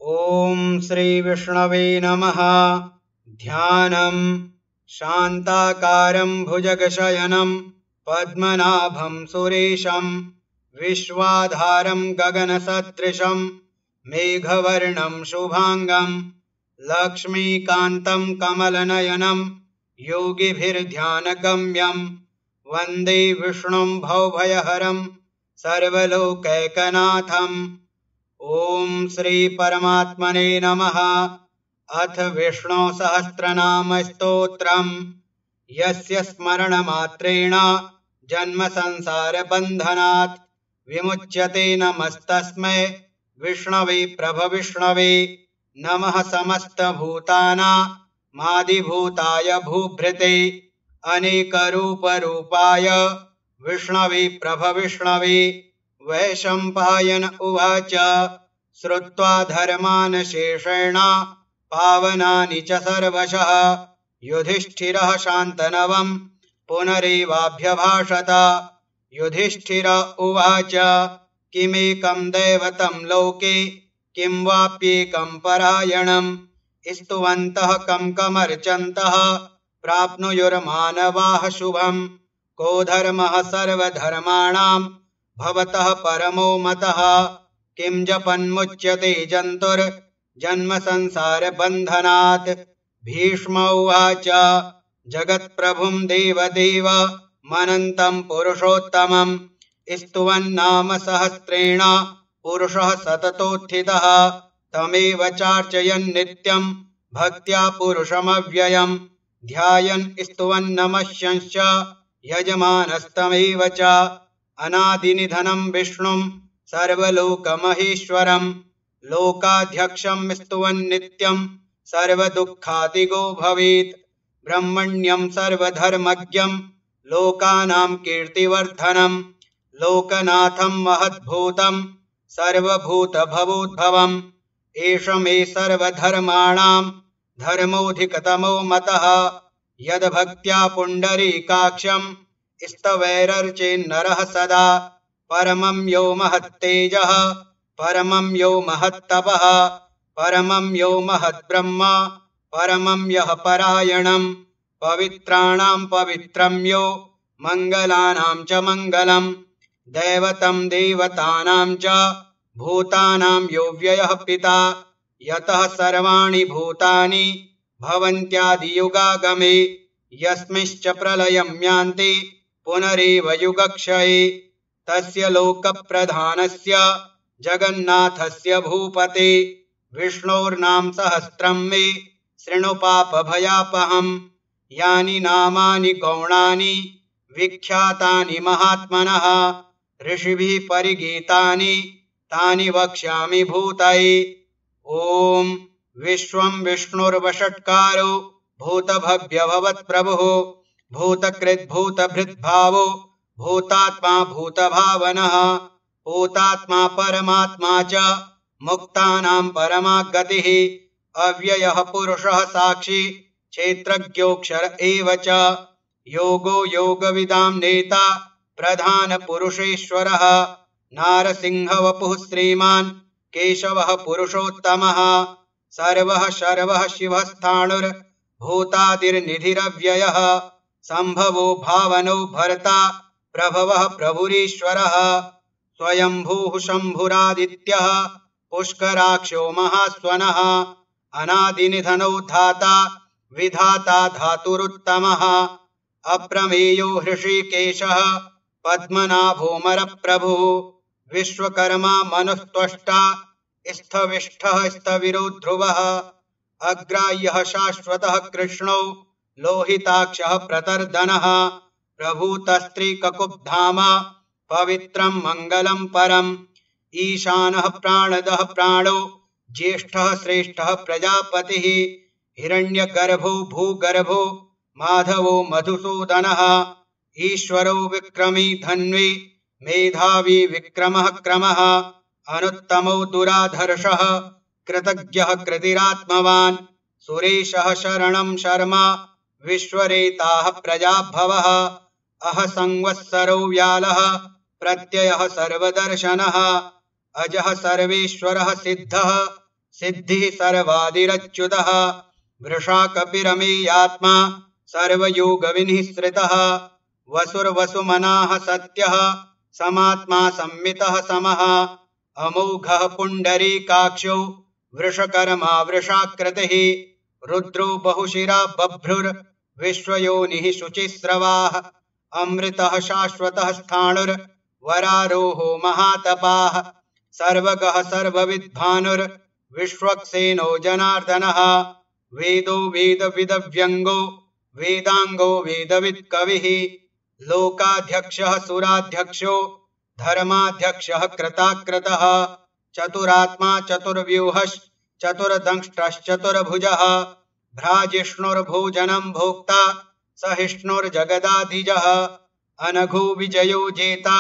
ॐ श्री विष्णवे नमः। ध्यानम् शान्ताकारं भुजगशयनं पद्मनाभं सुरेशं विश्वाधारं गगनसदृशं मेघवर्णं शुभांगं लक्ष्मीकान्तं कमलनयनं योगिभिर्ध्यानगम्यं वन्दे विष्णुं भवभयहरं सर्वलोकैकनाथम्। ॐ श्री परमात्मने नमः। अथ विष्णु सहस्रनाम स्तोत्रम्। यस्य स्मरणमात्रेण जन्म संसार बन्धनात् विमुच्यते नमस्तस्मै विष्णवे प्रभविष्णवे। नमः समस्तभूतानामादिभूताय भूभृते अनेकरूपरूपाय विष्णवे प्रभविष्णवे। वैशम्पायन उवाच श्रुत्वा धर्मान् शेषेण पावनानि च सर्वशः युधिष्ठिरः शान्तनवं पुनरेवाभ्यभाषत। युधिष्ठिर उवाच किमेकं दैवतं लोके किं वाप्येकं परायणं स्तुवन्तः कं कमर्चन्तः प्राप्नुयुर्मानवाः शुभं। को धर्मः सर्वधर्माणां भवतः परमो मतः किं जपन्मुच्यते जन्तुर्जन्म संसार बन्धनात्। भीष्म उवाच जगत्प्रभुं देवदेव मनन्तं पुरुषोत्तमं स्तुवन्नाम सहस्रेण पुरुषः सततोत्थितः तमेव चार्चयन् नित्यं भक्त्या पुरुषमव्ययं ध्यायन् स्तुवन्नमस्यंश्च यजमानस्तमेव च। अनादिनिधनं विष्णुं सर्वलोकमहेश्वरं लोकाध्यक्षं स्तुवन्नित्यं सर्वदुःखादिगो भवेत्। ब्रह्मण्यं सर्वधर्मज्ञं लोकानां कीर्तिवर्धनं लोकनाथं महद्भूतं सर्वभूतभवोद्भवम्। एष मे सर्वधर्माणां धर्मोऽधिकतमो मतः यद्भक्त्या पुण्डरीकाक्षं स्तवैरर्चेन्नरः सदा। परमं यो महत्तेजः परमं यो महत्तपः परमं यो महद्ब्रह्म परमं यः परायणं पवित्राणां पवित्रं यो मङ्गलानां च मङ्गलं दैवतं देवतानां च भूतानां यो व्ययः पिता यतः सर्वाणि भूतानि भवन्त्यादियुगागमे यस्मिंश्च प्रलयं यान्ति पुनरेव युगक्षये। तस्य लोकप्रधानस्य जगन्नाथस्य भूपते विष्णोर्नाम सहस्रं मे शृणु पापभयापहम्। यानि नामानि गौणानि विख्यातानि महात्मनः ऋषिभिः परिगीतानि तानि वक्ष्यामि भूतये। ॐ विश्वं विष्णुर्वषट्कारो भूतभव्यभवत्प्रभुः भूतकृद्भूतभृद्भावो भूतात्मा भूतभावनः भूतात्मा परमात्मा च मुक्तानां परमा गतिः अव्ययः पुरुषः साक्षी क्षेत्रज्ञोऽक्षर एव च। योगो योगविदां नेता प्रधानपुरुषेश्वरः नारसिंहवपुः श्रीमान् केशवः पुरुषोत्तमः सर्वः शर्वः शिवस्थाणुर्भूतादिर्निधिरव्ययः सम्भवो भावनो भर्ता प्रभवः प्रभुरीश्वरः स्वयंभूः शम्भुरादित्यः पुष्कराक्षो महास्वनः अनादिनिधनो धाता विधाता धातुरुत्तमः अप्रमेयो हृषीकेशः पद्मनाभोऽमरप्रभुः विश्वकर्मा मनुस्त्वष्टा स्थविष्ठः स्थविरो ध्रुवः अग्राह्यः शाश्वतः कृष्णो लोहिताक्षः प्रतर्दनः प्रभूतस्त्रीककुब्धामा पवित्रं मङ्गलं परम् ईशानः प्राणदः प्राणो ज्येष्ठः श्रेष्ठः प्रजापतिः हिरण्यगर्भो भूगर्भो माधवो मधुसूदनः ईश्वरो विक्रमी धन्वी मेधावी विक्रमः क्रमः अनुत्तमो दुराधर्षः कृतज्ञः कृतिरात्मवान् सुरेशः शरणं शर्मा विश्वरेताः प्रजाभवः अह संवत्सरो व्यालः प्रत्ययः सर्वदर्शनः अजः सर्वेश्वरः सिद्धः सिद्धिः सर्वादिरच्युतः वृषाकपिरमेयात्मा सर्वयोगविनिःसृतः वसुर्वसुमनाः सत्यः समात्मा संमितः समः अमोघः पुण्डरीकाक्षो वृषकर्मा वृषाकृतिः रुद्रो बहुशिरा बभ्रुर्विश्वयोनिः शुचिस्रवाः अमृतः शाश्वतः स्थाणुर्वरारोहो महातपाः सर्वगः सर्वविद्भानुर्विश्वक्सेनो जनार्दनः वेदो वेदविदव्यङ्गो वेदाङ्गो वेदवित्कविः लोकाध्यक्षः सुराध्यक्षो धर्माध्यक्षः कृताकृतः चतुरात्मा चतुर्व्यूहश्चतुर्दंष्ट्रश्चतुर्भुजः भ्राजिष्णुर्भोजनं भोक्ता सहिष्णुर्जगदाधिजः अनघो विजयो जेता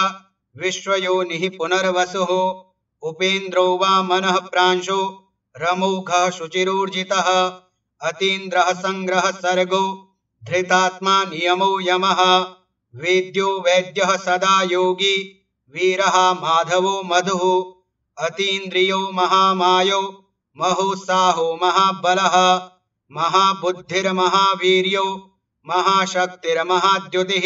विश्वयोनिः पुनर्वसुः उपेन्द्रो वामनः प्रांशो रमोघः शुचिरूर्जितः अतीन्द्रः संग्रह सर्गो धृतात्मा नियमो यमः वेद्यो वैद्यः सदा योगी वीरः माधवो मधुः अतीन्द्रियो महामायो महोत्साहो महाबलः महाबुद्धिर्महावीर्यो महाशक्तिर्महाद्युतिः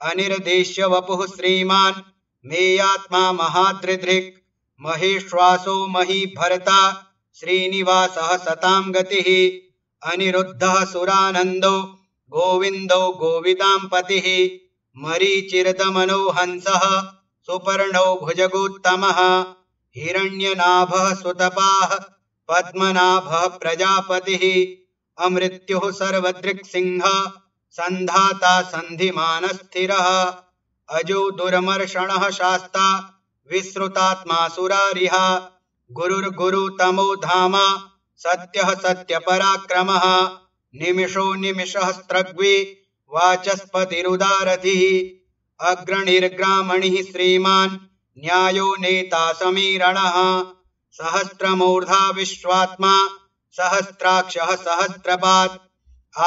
अनिर्देश्य वपुः श्रीमान् मेयात्मा महादृधृक् महेश्वासो महीभर्ता श्रीनिवासः सतां गतिः अनिरुद्धः सुरानन्दो गोविन्दो गोविदां पतिः मरीचिर्दमनो हंसः सुपर्णो भुजगोत्तमः हिरण्यनाभः सुतपाः पद्मनाभः प्रजापतिः अमृत्युः सर्वदृक्सिंहः सन्धाता सन्धिमानस्थिरः अजो दुर्मर्षणः शास्ता विश्रुतात्मा सुरारिः गुरुर्गुरुतमो धाम सत्यः सत्यपराक्रमः निमिषो निमिषहस्त्रग्वी वाचस्पतिरुदारथिः अग्रणिर्ग्रामणिः श्रीमान् न्यायो नेता समीरणः सहस्रमूर्धा विश्वात्मा सहस्राक्षः सहस्रपात्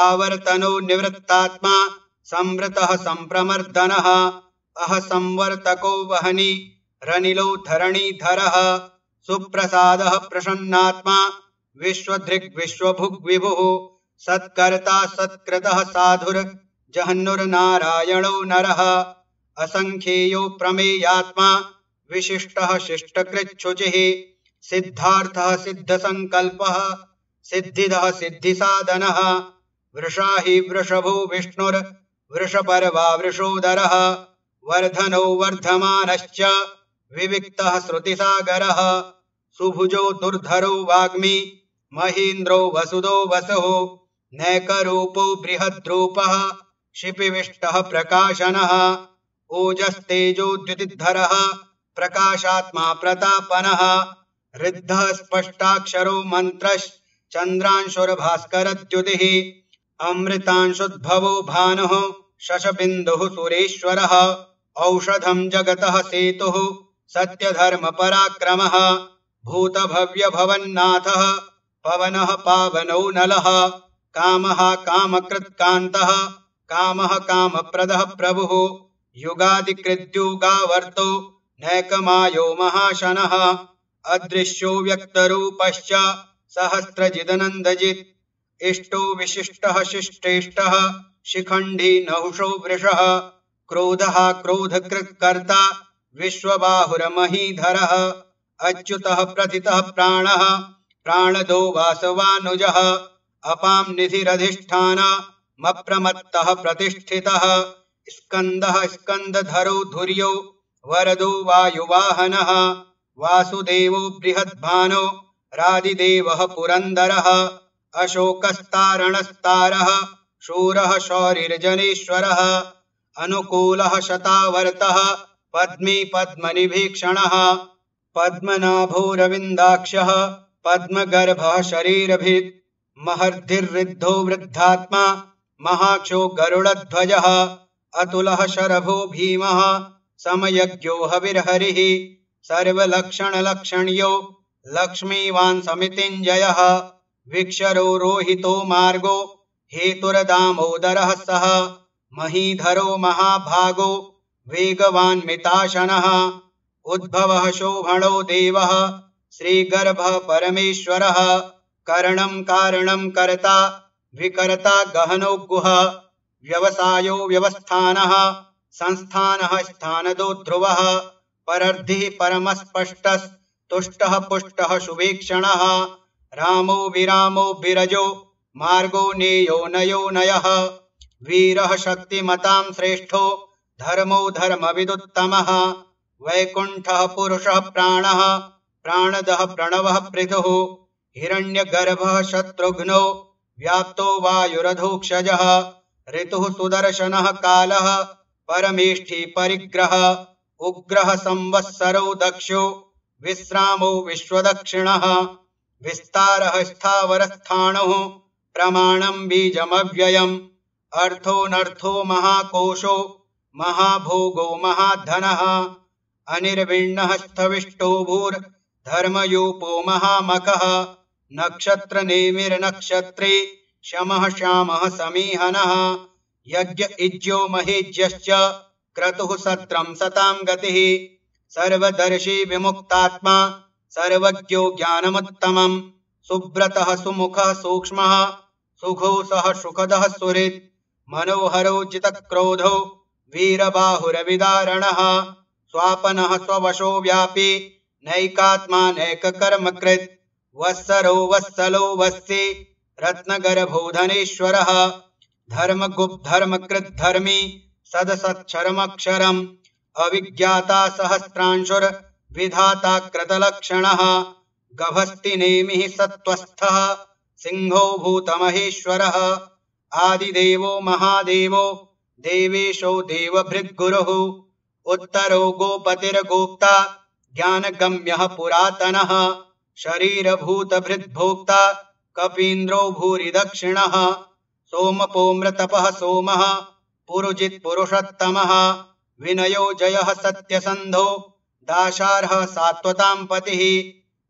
आवर्तनो निवृत्तात्मा संवृतः संप्रमर्दनः अह संवर्तको वहनी रनिलो धरणीधरः सुप्रसादः प्रसन्नात्मा विश्वधृक् विश्वभुग्विभुः सत्कर्ता सत्कृतः साधुर्जहन्नुर्नारायणो नरः असंख्येयो प्रमेयात्मा विशिष्टः शिष्टकृच्छुचिः सिद्धार्थः सिद्धसंकल्पः सिद्धिदः सिद्धिसाधनः वृषा हि वृषभो विष्णुर्वृषपर्वा वृषोदरः वर्धनो वर्धमानश्च विविक्तः श्रुतिसागरः सुभुजो दुर्धरो वाग्मी महीन्द्रो वसुदो वसुः नैकरूपो बृहद्रूपः शिपिविष्टः प्रकाशनः ओजस्तेजोद्युतिधरः प्रकाशात्मा प्रतापनः ऋद्धः स्पष्टाक्षरो मन्त्रश्चन्द्रांशुर्भास्करद्युतिः अमृतांशुद्भवो भानुः शशबिन्दुः सुरेश्वरः औषधं जगतः सेतुः सत्यधर्मपराक्रमः भूतभव्यभवन्नाथः पवनः पावनो नलः कामः कामकृत्कान्तः कामः कामप्रदः प्रभुः युगादिकृद्युगावर्तो नैकमायो महाशनः अदृश्यो व्यक्तरूपश्च सहस्रजिदनन्दजित् इष्टो विशिष्टः शिष्टेष्टः शिखण्डी नहुषो वृषः क्रोधः क्रोधकृत्कर्ता विश्वबाहुरमहीधरः अच्युतः प्रथितः प्राणः प्राणदो वासवानुजः अपां निधिरधिष्ठानमप्रमत्तः प्रतिष्ठितः स्कन्दः स्कन्दधरो धुर्यो वरदो वायुवाहनः वासुदेवो बृहद्भानो रादिदेवः पुरन्दरः अशोकस्तारणस्तारः शूरः शौरिर्जनेश्वरः अनुकूलः शतावर्तः पद्मी पद्मनिभीक्षणः पद्मनाभोरविन्दाक्षः पद्मगर्भः शरीरभित् महर्धिर्ऋद्धो वृद्धात्मा महाक्षो गरुडध्वजः अतुलः शरभो भीमः समयज्ञो हविर्हरिः सर्वलक्षणलक्षण्यो लक्ष्मीवान् समितिञ्जयः विक्षरो रोहितो मार्गो हेतुर्दामोदरः सः महीधरो महाभागो वेगवान् मिताशनः उद्भवः शोभणो देवः श्रीगर्भः परमेश्वरः करणं कारणं कर्ता विकर्ता गहनो गुहा व्यवसायो व्यवस्थानः संस्थानः स्थानदो ध्रुवः परर्धिः परमस्पष्टः तुष्टः पुष्टः शुभेक्षणः रामो विरामो विरजो मार्गो नेयो नयो नयः वीरः शक्तिमतां श्रेष्ठो धर्मो धर्मविदुत्तमः वैकुण्ठः पुरुषः प्राणः प्राणदः प्रणवः पृथुः हिरण्यगर्भः शत्रुघ्नो व्याप्तो वायुरधोक्षजः ऋतुः सुदर्शनः कालः परमेष्ठी परिग्रहः उग्रः संवत्सरो दक्षो विश्रामो विश्वदक्षिणः विस्तारः स्थावरस्थाणुः प्रमाणं बीजमव्ययम् अर्थोऽनर्थो महाकोशो महाभोगो महाधनः अनिर्विण्णः स्थविष्टो भूर्धर्मयूपो महामखः नक्षत्रनेमिर्नक्षत्रे शमः श्यामः समीहनः यज्ञ इज्यो महेज्यश्च क्रतुः सत्रं सतां गतिः सर्वदर्शी विमुक्तात्मा सर्वज्ञो ज्ञानमुत्तमम् सुब्रतः सुमुखः सूक्ष्मः सुघोषः सुखदः सुहृत् मनोहरो जितक्रोधो वीरबाहुरविदारणः स्वापनः स्ववशो व्यापी नैकात्मा नैककर्मकृत् वत्सरो वत्सलो वत्सी रत्नगर्भो धनेश्वरः धर्मगुप्धर्मकृद्धर्मी सदसत्क्षरमक्षरम् अविज्ञाता सहस्रांशुर्विधाता कृतलक्षणः गभस्तिनेमिः सत्त्वस्थः सिंहो भूतमहेश्वरः आदिदेवो महादेवो देवेशो देवभृद्गुरुः उत्तरो गोपतिर्गोप्ता ज्ञानगम्यः पुरातनः शरीरभूतभृद्भोक्ता कपीन्द्रो भूरि दक्षिणः सोमपोमृतपः सोमः पुरुजित्पुरुषोत्तमः विनयो जयः सत्यसन्धो दाशार्हः सात्वतां पतिः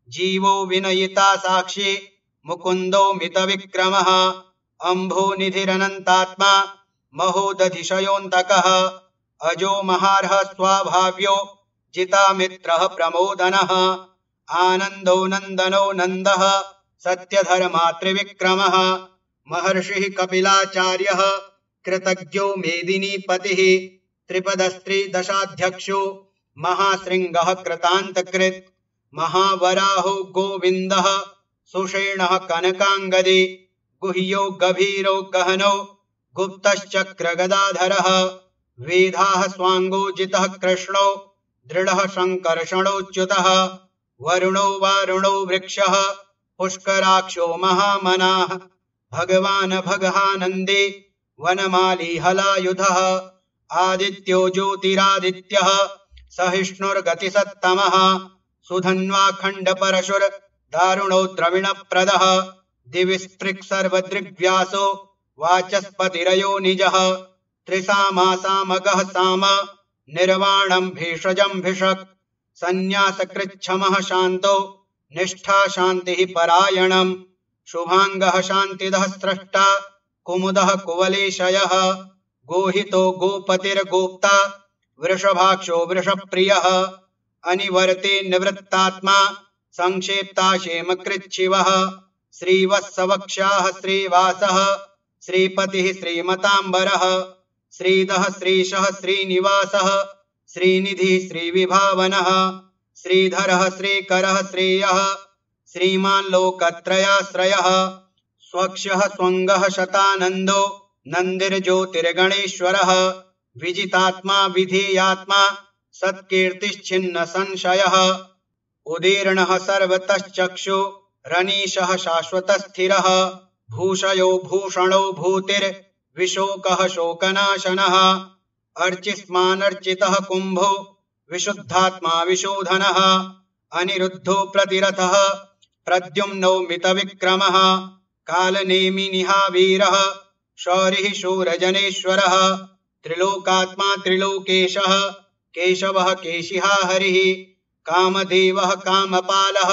जीवो विनयिता साक्षी मुकुन्दो मितविक्रमः अम्भोनिधिरनन्तात्मा महोदधिशयोऽन्तकः अजो महार्हः स्वाभाव्यो जितामित्रः प्रमोदनः आनन्दो नन्दनो नन्दः सत्यधर्मा त्रिविक्रमः महर्षिः कपिलाचार्यः कृतज्ञो मेदिनीपतिः त्रिपदस्त्रिदशाध्यक्षो महाशृङ्गः कृतान्तकृत् महावराहो गोविन्दः सुषेणः कनकाङ्गदी गुह्यो गभीरो गहनो गुप्तश्चक्रगदाधरः वेदाः स्वाङ्गोजितः कृष्णो दृढः शङ्कर्षणोच्युतः वरुणो वारुणो वृक्षः पुष्कराक्षो महामनाः भगवान् भगहानन्दे वनमाली हलायुधः आदित्यो ज्योतिरादित्यः सहिष्णुर्गतिसत्तमः सुधन्वाखण्डपरशुर दारुणो द्रविणप्रदः दिविस्पृक् सर्वदृग्व्यासो वाचस्पतिरयो निजः त्रिसामासामगः साम निर्वाणं भेषजं भिषक् सन्न्यासकृच्छमः शान्तो निष्ठा शान्तिः परायणम् शुभाङ्गः शान्तिदः स्रष्टा कुमुदः कुवलेशयः गोहितो गोपतिर्गोप्ता वृषभाक्षो वृषप्रियः अनिवर्ते निवृत्तात्मा संक्षेप्ता क्षेमकृच्छिवः श्रीवत्सवक्षाः श्रीवासः श्रीपतिः श्रीमताम्बरः श्रीदः श्रीशः श्रीनिवासः श्रीनिधिः श्रीविभावनः श्रीधरः श्रीकरः श्रेयः श्रीमान् लोकत्रयाश्रयः स्वक्षः स्वङ्गः शतानन्दो नन्दिर्ज्योतिर्गणेश्वरः विजितात्मा विधेयात्मा सत्कीर्तिश्छिन्न संशयः उदीर्णः सर्वतश्चक्षु रनीशः शाश्वतस्थिरः भूषयो भूषणो भूतिर्विशोकः शोकनाशनः अर्चिस्मानर्चितः कुम्भो विशुद्धात्मा विशोधनः अनिरुद्धो प्रतिरथः प्रद्युम्नो मितविक्रमः कालनेमिनिहावीरः शौरिः शूरजनेश्वरः त्रिलोकात्मा त्रिलोकेशः केशवः केशिहा हरिः कामदेवः कामपालः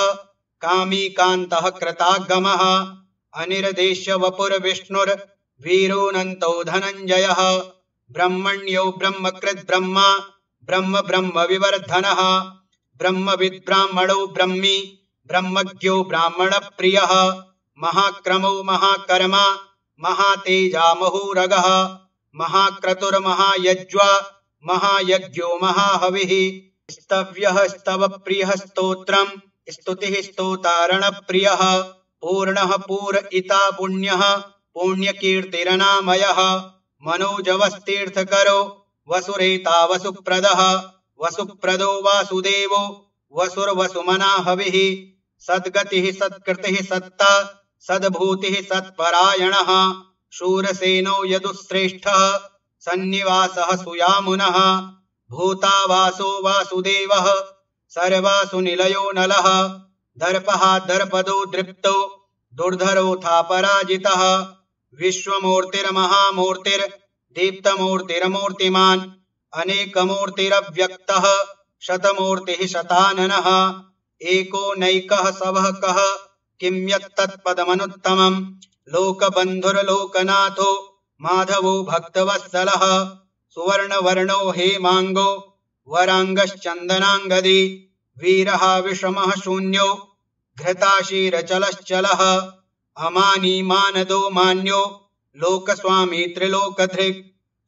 कामीकान्तः कृतागमः अनिर्देश्य वपुर्विष्णुर्वीरोऽनन्तो धनञ्जयः ब्रह्मण्यो ब्रह्मकृद्ब्रह्मा ब्रह्म ब्रह्म विवर्धनः ब्रह्मविद्ब्राह्मणो ब्रह्मी ब्रह्मज्ञो ब्राह्मणप्रियः महाक्रमो महाकर्मा महातेजा महोरगः महाक्रतुर्महायज्वा महायज्ञो महाहविः स्तव्यः स्तवप्रियः स्तोत्रम् स्तुतिः स्तोतारणप्रियः पूर्णः पूरयिता पुण्यः पुण्यकीर्तिरनामयः मनोजवस्तीर्थकरो वसुरेता वसुप्रदः वसुप्रदो वासुदेवो वसुर्वसुमना हविः सद्गतिः सत्कृतिः सत्ता सद्भूतिः सत्परायणः शूरसेनो यदुश्रेष्ठः सन्निवासः सुयामुनः भूतावासो वासुदेवः सर्वासु निलयो नलः दर्पः दर्पदो दृप्तो दुर्धरोऽथा पराजितः विश्वमूर्तिर्महामूर्तिर्दीप्तमूर्तिरमूर्तिमान् अनेकमूर्तिरव्यक्तः शतमूर्तिः शताननः एको नैकः सवः कः किं यत्तत्पदमनुत्तमम् लोकबन्धुर्लोकनाथो माधवो भक्तवत्सलः सुवर्णवर्णो हेमाङ्गो वराङ्गश्चन्दनाङ्गदी वीरः विषमः शून्यो घृताशीरचलश्चलः अमानी मानदो मान्यो लोकस्वामी त्रिलोकधृक्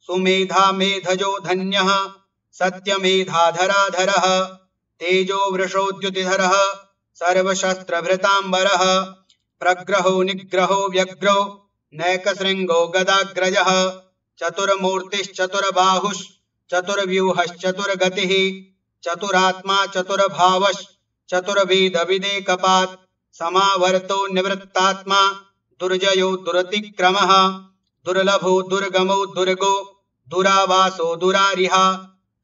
सुमेधा मेधजो धन्यः सत्यमेधाधराधरः तेजो वृषोद्युतिधरः सर्वशस्त्रभृताम्बरः प्रग्रहो निग्रहो व्यग्रो नैकशृङ्गो गदाग्रजः चतुर्मूर्तिश्चतुर्बाहुश्चतुर्व्यूहश्चतुर्गतिः चतुरात्मा चतुर्भावश्चतुर्वेदविदेकपात् समावर्तो निवृत्तात्मा दुर्जयो दुरतिक्रमः दुर्लभो दुर्गमो दुर्गो दुरावासो दुरारिः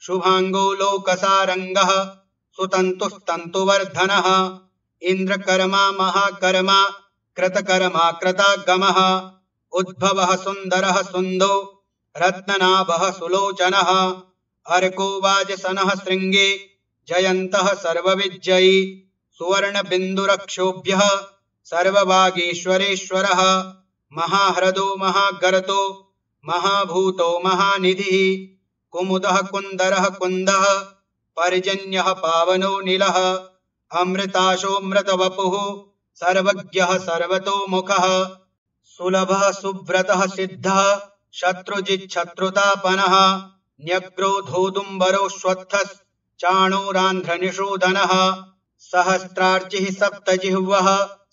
शुभाङ्गो लोकसारङ्गः सुतन्तुस्तन्तुवर्धनः इन्द्रकर्मा महाकर्मा कृतकर्मा कृतागमः उद्भवः सुन्दरः सुन्दो रत्ननाभः सुलोचनः अर्को वाजसनः शृङ्गे जयन्तः सर्वविजयी सुवर्णबिन्दुरक्षोभ्यः सर्ववागीश्वरेश्वरः महाह्रदो महागर्तो महाभूतो महानिधिः कुमुदः कुन्दरः कुन्दः पर्जन्यः पावनो नीलः अमृताशोऽमृतवपुः सर्वज्ञः सर्वतोमुखः सुलभः सुव्रतः सिद्धः शत्रुजिच्छत्रुतापनः न्यग्रोधोदुम्बरोऽश्वत्थश्चाणूरान्ध्रनिषूदनः सहस्रार्चिः सप्तजिह्वः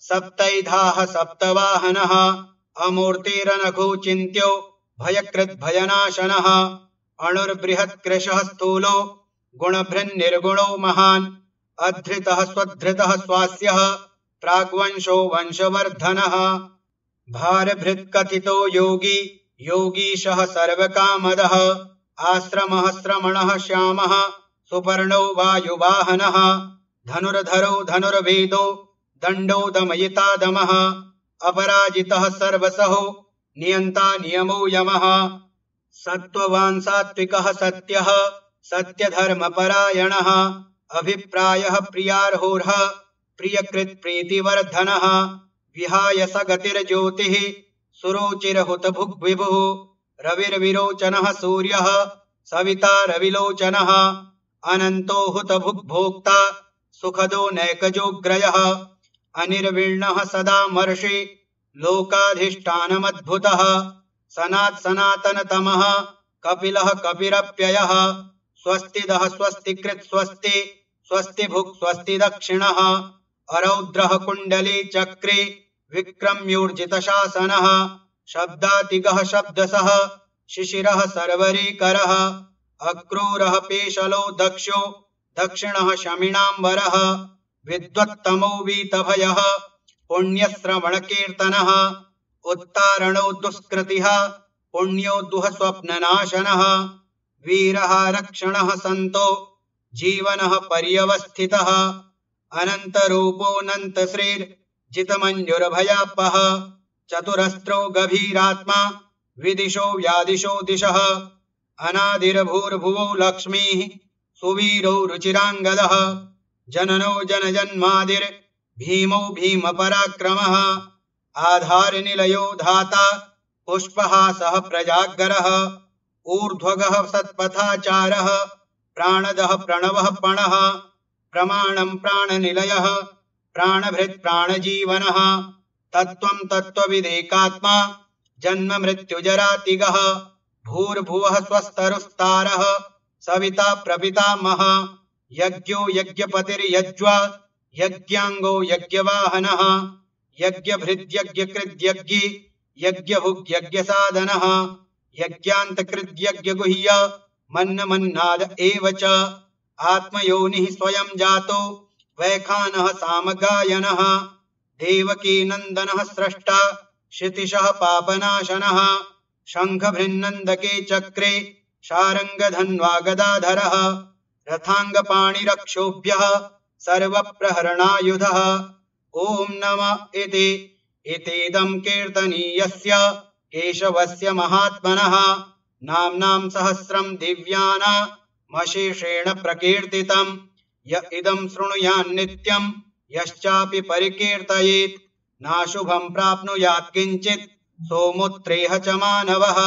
सप्तैधाः सप्तवाहनः अमूर्तिरनघोचिन्त्यो भयकृद्भयनाशनः अणुर्बृहत्कृशः स्थूलो गुणभृन्निर्गुणो महान् अधृतः स्वधृतः स्वास्यः प्राग्वंशो वंशवर्धनः भारभृत्कथितो योगी योगीशः सर्वकामदः आश्रमः श्रमणः श्यामः सुपर्णो वायुवाहनः धनुर्धरो धनुर्वेदो दण्डो दमयितादमः अपराजितः सर्वसहो नियन्ता नियमो यमः सत्त्ववान् सात्विकः सत्यः सत्यधर्मपरायणः अभिप्रायः प्रियार्होर्ह प्रियकृत्प्रीतिवर्धनः विहाय सगतिर्ज्योतिः सुरुचिरहुतभुग्विभुः रविर्विरोचनः सूर्यः सविता रविलोचनः अनन्तो हुतभुग्भोक्ता सुखदो नैकजोग्रयः अनिर्विण्णः सदा मर्षि लोकाधिष्ठानमद्भुतः सनातनतमः कपिलः कपिरप्ययः स्वस्तिदः स्वस्तिकृत् स्वस्ति स्वस्तिभुक् स्वस्ति दक्षिणः अरौद्रः कुण्डली चक्रे विक्रम्योर्जितशासनः शब्दातिगः शब्दसः शिशिरः सर्वरीकरः अक्रूरः पेशलो दक्षो दक्षिणः शमिनाम्बरः विद्वत्तमो वीतभयः पुण्यश्रवणकीर्तनः उत्तारणो दुष्कृतिः पुण्यो दुःस्वप्ननाशनः वीरः रक्षणः सन्तो जीवनः पर्यवस्थितः अनन्तरूपोऽनन्तश्रीर्जितमञ्जुरभयापः चतुरस्रो गभीरात्मा विदिशो व्यादिशो दिशः अनादिर्भूर्भुवो लक्ष्मीः सुवीरो रुचिराङ्गदः जननो जनजन्मादिर्भीमो भीमपराक्रमः आधारनिलयो धाता पुष्पहासः प्रजागरः ऊर्ध्वगः सत्पथाचारः प्राणदः प्रणवः पणः प्रमाणं प्राणनिलयः प्राणभृत् प्राणजीवनः तत्त्वं तत्त्वविदेकात्मा जन्म मृत्युजरातिगः भूर्भुवः स्वस्तरुस्तारः सविता प्रपितामहः यज्ञो यज्ञपतिर्यज्वा यज्ञांगो यज्ञवाहनः यज्ञभृद्यज्ञकृद्यज्ञी यज्ञभुग्यज्ञसाधनः यज्ञान्तकृद्यज्ञगुह्य मन्नमन्नाद एव च आत्मयोनिः स्वयं जातो वैखानः सामगायनः देवकी नन्दनः स्रष्टा क्षितिशः पापनाशनः शङ्खभृन्नन्दके चक्रे शारङ्गधन्वा गदाधरः रथाङ्गपाणिरक्षोभ्यः सर्वप्रहरणायुधः ॐ नमः इतीदं कीर्तनीयस्य केशवस्य महात्मनः नाम्नां सहस्रं दिव्यानामशेषेण प्रकीर्तितं य इदं शृणुयान् नित्यं यश्चापि परिकीर्तयेत् नाशुभं प्राप्नुयात् किञ्चित् सोमुत्रेह च मानवः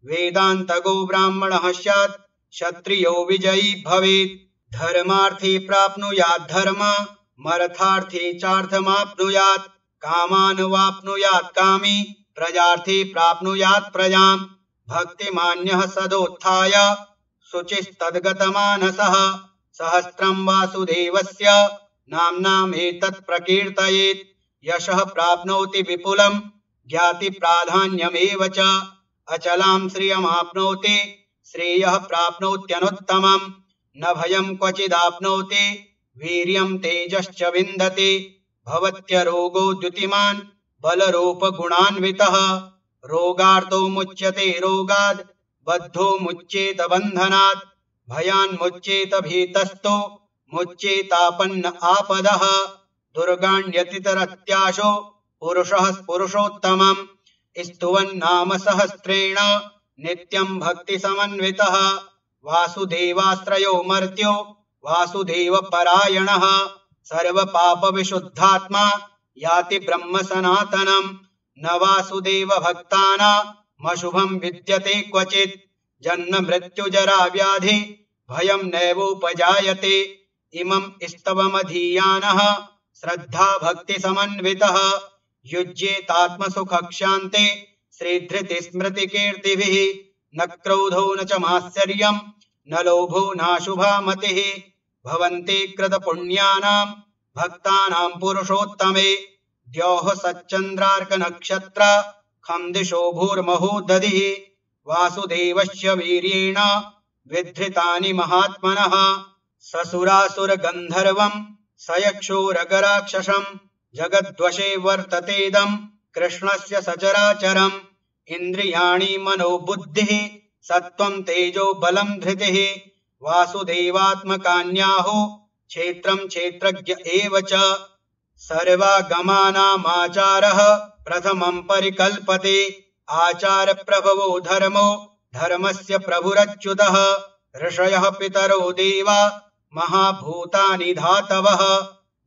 वेदान्तगो ब्राह्मणः स्यात् क्षत्रियो विजयी भवेत् धर्मार्थी प्राप्नुयात् धर्म मर्थार्थी चार्थमाप्नुयात् कामान् वाप्नुयात् कामी प्रजार्थी प्राप्नुयात् प्रजां भक्तिमान्यः सदोत्थाय शुचिस्तद्गतमानसः सहस्रं वासुदेवस्य नाम्नामेतत् प्रकीर्तयेत् यशः प्राप्नोति विपुलं ज्ञाति प्राधान्यमेव च अचलां श्रियमाप्नोति श्रेयः प्राप्नोत्यनुत्तमं न भयं क्वचिदाप्नोति वीर्यं तेजश्च विन्दति भवत्यरोगो द्युतिमान् बलरूपगुणान्वितः रोगार्तो मुच्यते रोगाद् बद्धो मुच्येत बन्धनात् भयान्मुच्येत भीतस्तो मुच्येतापन्न आपदः दुर्गाण्यतितरत्याशो पुरुषः पुरुषोत्तमं स्तुवन्नाम सहस्रेण नित्यं भक्तिसमन्वितः वासुदेवाश्रयो मर्त्यो वासुदेवपरायणः सर्वपापविशुद्धात्मा याति ब्रह्म सनातनं न वासुदेवभक्तानामशुभं विद्यते क्वचित् जन्म मृत्युजरा व्याधि भयं नैवोपजायते इमं स्तवमधीयानः श्रद्धा भक्तिसमन्वितः युज्येतात्मसुखक्षान्ते श्रीधृतिस्मृतिकीर्तिभिः न क्रोधो न च मात्सर्यं न लोभो नाशुभा मतिः भवन्ति कृतपुण्यानां भक्तानां पुरुषोत्तमे द्यौः सच्चन्द्रार्कनक्षत्र खं दिशो भूर्महोदधिः वासुदेवस्य वीर्येण विधृतानि महात्मनः ससुरासुरगन्धर्वं सयक्षोरगराक्षसं जगद्वशे वर्ततेदं कृष्णस्य सचराचरम् इन्द्रियाणि मनोबुद्धिः सत्त्वं तेजो बलं धृतिः वासुदेवात्मकान्याहो क्षेत्रं क्षेत्रज्ञ एव च सर्वागमानामाचारः प्रथमं परिकल्पते आचारप्रभवो धर्मो धर्मस्य प्रभुरच्युतः ऋषयः पितरो देवा महाभूतानि धातवः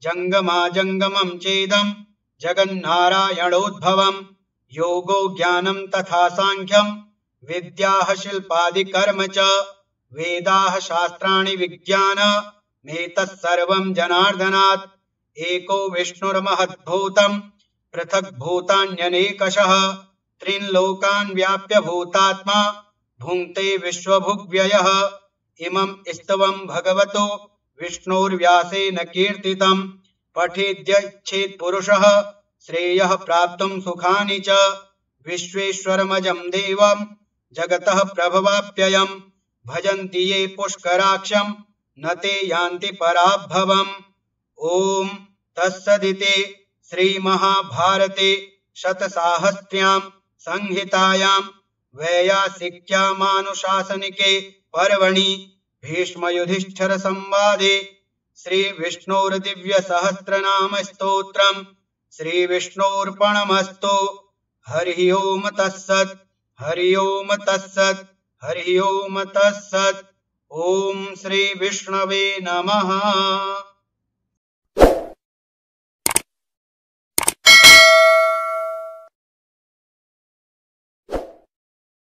जङ्गमाजङ्गमं चेदं जगन्नारायणोद्भवम् योगो ज्ञानं तथा सांख्यं विद्याः शिल्पादिकर्म च वेदाः शास्त्राणि विज्ञानमेतत् सर्वं जनार्दनात् एको विष्णुर्महद्भूतं पृथक् भूतान्यनेकशः त्रीन् लोकान् व्याप्य भूतात्मा भुङ्क्ते विश्वभुग्व्ययः इमं स्तवं भगवतो विष्णोर्व्यासेन कीर्तितं पठेद्यच्छेत् पुरुषः श्रेयः प्राप्तुं सुखानि च विश्वेश्वरमजं देवं जगतः प्रभवाप्ययं भजन्ति ये पुष्कराक्षं न ते यान्ति पराभवम् ॐ तत्सदिति श्रीमहाभारते शतसाहस्र्यां संहितायां वैयासिक्यामानुशासनिके पर्वणि भीष्मयुधिष्ठिर संवादे श्रीविष्णोर्दिव्यसहस्रनामस्तोत्रम् श्रीविष्णोर्पणमस्तु। हरि ओम तत्सत्। हरि ओम तत्सत्। हरि ओम तत्सत्। ओम श्री विष्णवे नमः।